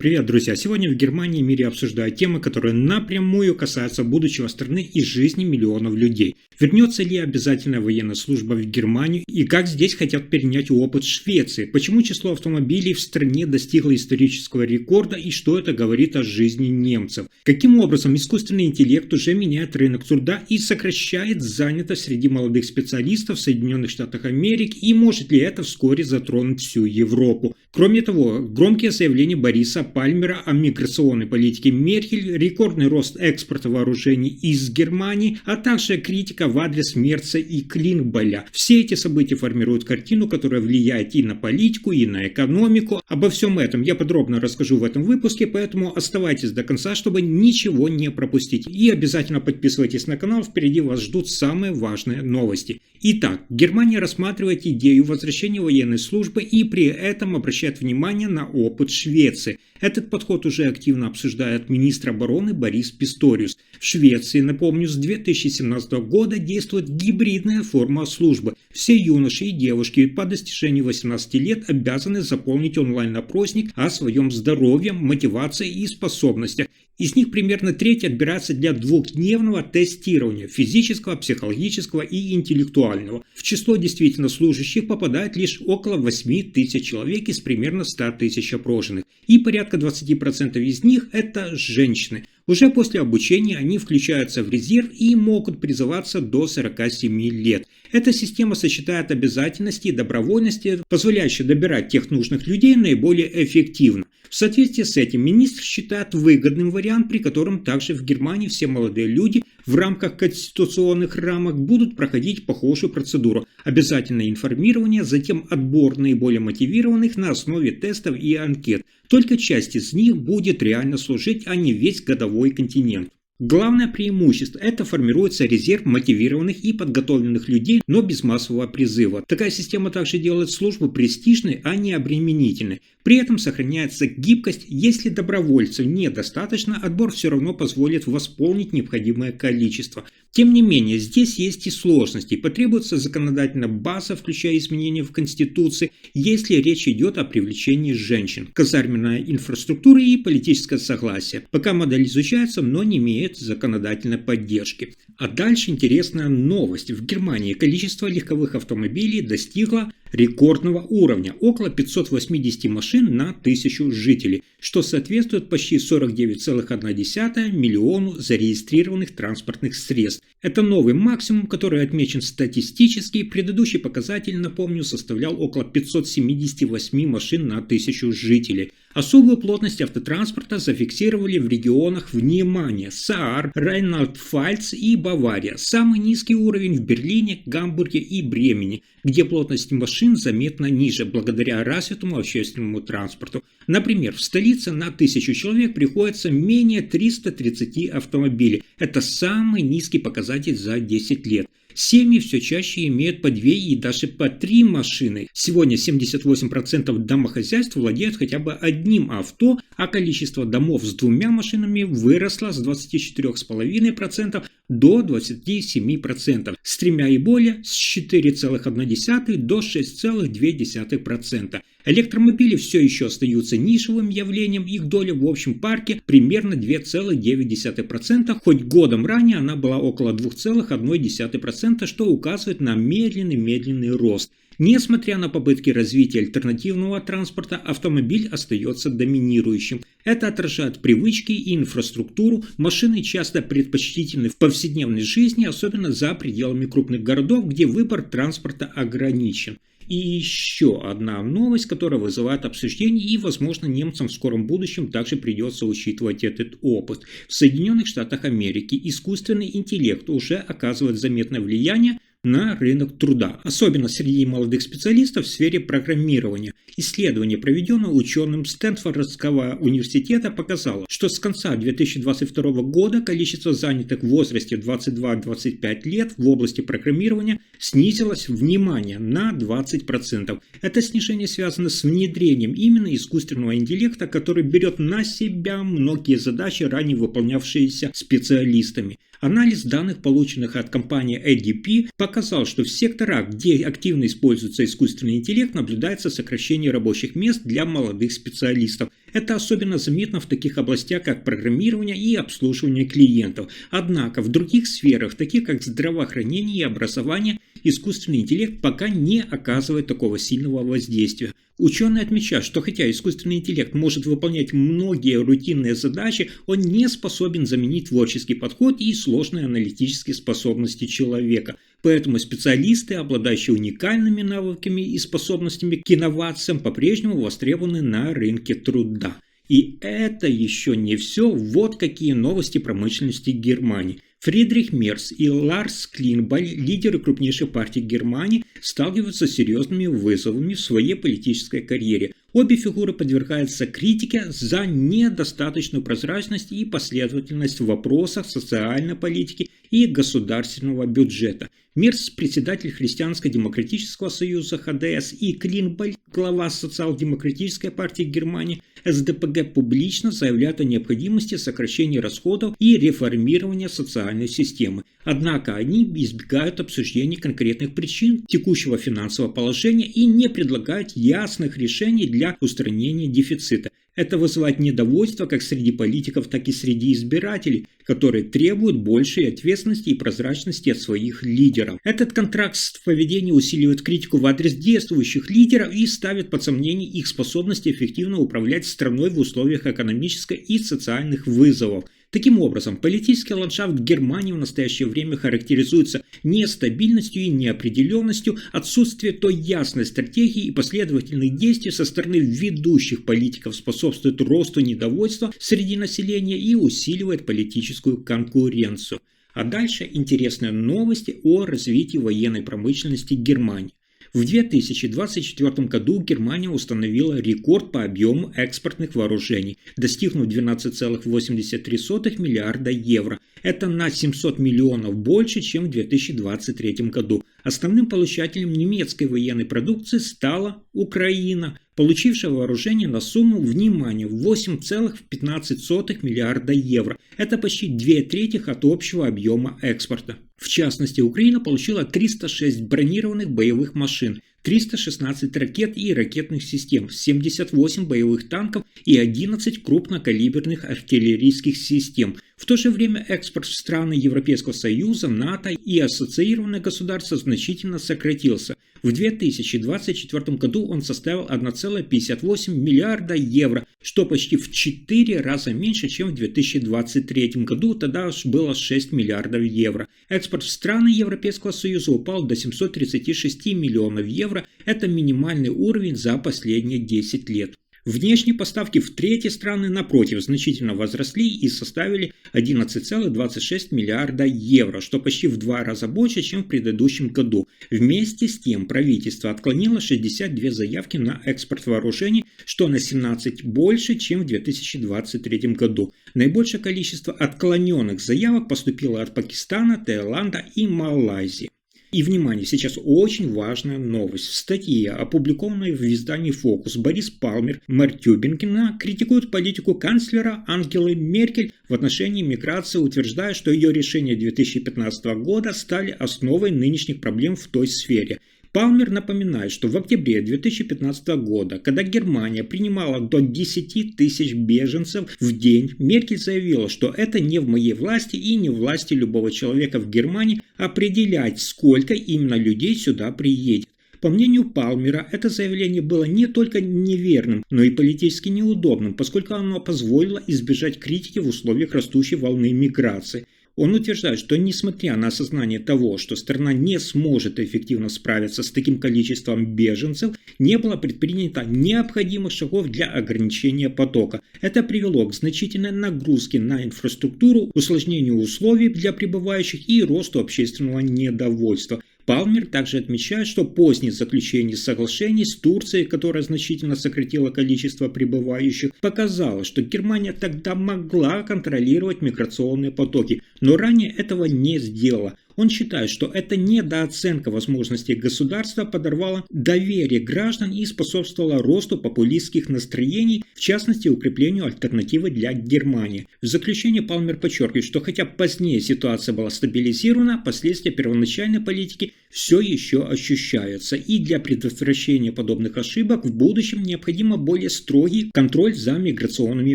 Привет, друзья! Сегодня в Германии и мире обсуждают темы, которые напрямую касаются будущего страны и жизни миллионов людей. Вернется ли обязательная военная служба в Германию и как здесь хотят перенять опыт Швеции? Почему число автомобилей в стране достигло исторического рекорда и что это говорит о жизни немцев? Каким образом искусственный интеллект уже меняет рынок труда и сокращает занятость среди молодых специалистов в Соединенных Штатах Америки и может ли это вскоре затронуть всю Европу? Кроме того, громкие заявления Бориса Пальмера о миграционной политике Меркель, рекордный рост экспорта вооружений из Германии, а также критика в адрес Мерца и Клинкболя. Все эти события формируют картину, которая влияет и на политику, и на экономику. Обо всем этом я подробно расскажу в этом выпуске, поэтому оставайтесь до конца, чтобы ничего не пропустить. И обязательно подписывайтесь на канал, впереди вас ждут самые важные новости. Итак, Германия рассматривает идею возвращения военной службы и при этом обращает внимание на опыт Швеции. Этот подход уже активно обсуждает министр обороны Борис Писториус. В Швеции, напомню, с 2017 года действует гибридная форма службы. Все юноши и девушки по достижении 18 лет обязаны заполнить онлайн-опросник о своем здоровье, мотивации и способностях. Из них примерно треть отбирается для двухдневного тестирования – физического, психологического и интеллектуального. В число действительно служащих попадает лишь около 8 тысяч человек из примерно 100 тысяч опрошенных. И порядка 20% из них – это женщины. Уже после обучения они включаются в резерв и могут призываться до 47 лет. Эта система сочетает обязательности и добровольности, позволяющие добирать тех нужных людей наиболее эффективно. В соответствии с этим министр считает выгодным вариант, при котором также в Германии все молодые люди в рамках конституционных рамок будут проходить похожую процедуру. Обязательное информирование, затем отбор наиболее мотивированных на основе тестов и анкет. Только часть из них будет реально служить, а не весь годовой континент. Главное преимущество – это формируется резерв мотивированных и подготовленных людей, но без массового призыва. Такая система также делает службу престижной, а не обременительной. При этом сохраняется гибкость. Если добровольцев недостаточно, отбор все равно позволит восполнить необходимое количество. Тем не менее, здесь есть и сложности. Потребуется законодательная база, включая изменения в Конституции, если речь идет о привлечении женщин, казарменная инфраструктура и политическое согласие. Пока модель изучается, но не имеет законодательной поддержки. А дальше интересная новость. В Германии количество легковых автомобилей достигло рекордного уровня – около 580 машин на 1000 жителей, что соответствует почти 49,1 миллиону зарегистрированных транспортных средств. Это новый максимум, который отмечен статистически. Предыдущий показатель, напомню, составлял около 578 машин на 1000 жителей. Особую плотность автотранспорта зафиксировали в регионах, внимание, Саар, Рейнланд-Пфальц и Бавария. Самый низкий уровень в Берлине, Гамбурге и Бремени, где плотность машин заметно ниже, благодаря развитому общественному транспорту. Например, в столице на 1000 человек приходится менее 330 автомобилей. Это самый низкий показатель за 10 лет. Семьи все чаще имеют по 2 и даже по 3 машины. Сегодня 78% домохозяйств владеют хотя бы одним авто, а количество домов с 2 машинами выросло с 24,5% до 27%, с 3 и более с 4,1% до 6,2%. Электромобили все еще остаются нишевым явлением, их доля в общем парке примерно 2,9%, хоть годом ранее она была около 2,1%, что указывает на медленный рост. Несмотря на попытки развития альтернативного транспорта, автомобиль остается доминирующим. Это отражает привычки и инфраструктуру. Машины часто предпочтительны в повседневной жизни, особенно за пределами крупных городов, где выбор транспорта ограничен. И еще одна новость, которая вызывает обсуждение, и, возможно, немцам в скором будущем также придется учитывать этот опыт. В Соединенных Штатах Америки искусственный интеллект уже оказывает заметное влияние на рынок труда, особенно среди молодых специалистов в сфере программирования. Исследование, проведенное ученым Стэнфордского университета, показало, что с конца 2022 года количество занятых в возрасте 22-25 лет в области программирования снизилось, внимание, на 20%. Это снижение связано с внедрением именно искусственного интеллекта, который берет на себя многие задачи, ранее выполнявшиеся специалистами. Анализ данных, полученных от компании ADP, показал, что в секторах, где активно используется искусственный интеллект, наблюдается сокращение рабочих мест для молодых специалистов. Это особенно заметно в таких областях, как программирование и обслуживание клиентов. Однако в других сферах, таких как здравоохранение и образование, искусственный интеллект пока не оказывает такого сильного воздействия. Ученые отмечают, что хотя искусственный интеллект может выполнять многие рутинные задачи, он не способен заменить творческий подход и сложные аналитические способности человека. Поэтому специалисты, обладающие уникальными навыками и способностями к инновациям, по-прежнему востребованы на рынке труда. И это еще не все. Вот какие новости промышленности Германии. Фридрих Мерц и Ларс Клинбаль, лидеры крупнейших партий Германии, сталкиваются с серьезными вызовами в своей политической карьере. Обе фигуры подвергаются критике за недостаточную прозрачность и последовательность в вопросах социальной политики и государственного бюджета. Мерц, председатель Христианско-демократического союза ХДС, и Клинбаль, глава социал-демократической партии Германии СДПГ, публично заявляют о необходимости сокращения расходов и реформирования социальной системы. Однако они избегают обсуждения конкретных причин текущего финансового положения и не предлагают ясных решений для устранения дефицита. Это вызывает недовольство как среди политиков, так и среди избирателей, которые требуют большей ответственности и прозрачности от своих лидеров. Этот контраст в поведении усиливает критику в адрес действующих лидеров и ставит под сомнение их способности эффективно управлять страной в условиях экономических и социальных вызовов. Таким образом, политический ландшафт Германии в настоящее время характеризуется нестабильностью и неопределенностью, отсутствие той ясной стратегии и последовательных действий со стороны ведущих политиков способствует росту недовольства среди населения и усиливает политическую конкуренцию. А дальше интересные новости о развитии военной промышленности Германии. В 2024 году Германия установила рекорд по объему экспортных вооружений, достигнув 12,83 миллиарда евро. Это на 700 миллионов больше, чем в 2023 году. Основным получателем немецкой военной продукции стала Украина, получившая вооружение на сумму, внимания, 8,15 миллиарда евро. Это почти 2/3 от общего объема экспорта. В частности, Украина получила 306 бронированных боевых машин, 316 ракет и ракетных систем, 78 боевых танков и 11 крупнокалиберных артиллерийских систем. В то же время экспорт в страны Европейского Союза, НАТО и ассоциированные государства значительно сократился. В 2024 году он составил 1,58 миллиарда евро, что почти в 4 раза меньше, чем в 2023 году, тогда было 6 миллиардов евро. Экспорт в страны Европейского Союза упал до 736 миллионов евро, это минимальный уровень за последние 10 лет. Внешние поставки в третьи страны, напротив, значительно возросли и составили 11,26 миллиарда евро, что почти в 2 раза больше, чем в предыдущем году. Вместе с тем правительство отклонило 62 заявки на экспорт вооружений, что на 17 больше, чем в 2023 году. Наибольшее количество отклоненных заявок поступило от Пакистана, Таиланда и Малайзии. И, внимание, сейчас очень важная новость. В статье, опубликованной в издании «Фокус», Борис Палмер, мэр Тюбингена, критикует политику канцлера Ангелы Меркель в отношении миграции, утверждая, что ее решения 2015 года стали основой нынешних проблем в той сфере. Палмер напоминает, что в октябре 2015 года, когда Германия принимала до 10 тысяч беженцев в день, Меркель заявила, что это не в моей власти и не в власти любого человека в Германии определять, сколько именно людей сюда приедет. По мнению Палмера, это заявление было не только неверным, но и политически неудобным, поскольку оно позволило избежать критики в условиях растущей волны миграции. Он утверждает, что несмотря на осознание того, что страна не сможет эффективно справиться с таким количеством беженцев, не было предпринято необходимых шагов для ограничения потока. Это привело к значительной нагрузке на инфраструктуру, усложнению условий для прибывающих и росту общественного недовольства. Палмер также отмечает, что позднее заключение соглашений с Турцией, которое значительно сократило количество прибывающих, показало, что Германия тогда могла контролировать миграционные потоки, но ранее этого не сделала. Он считает, что эта недооценка возможностей государства подорвала доверие граждан и способствовала росту популистских настроений, в частности укреплению альтернативы для Германии. В заключение Палмер подчеркивает, что хотя позднее ситуация была стабилизирована, последствия первоначальной политики все еще ощущаются, и для предотвращения подобных ошибок в будущем необходимо более строгий контроль за миграционными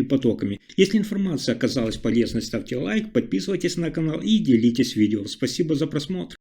потоками. Если информация оказалась полезной, ставьте лайк, подписывайтесь на канал и делитесь видео. Спасибо за просмотр.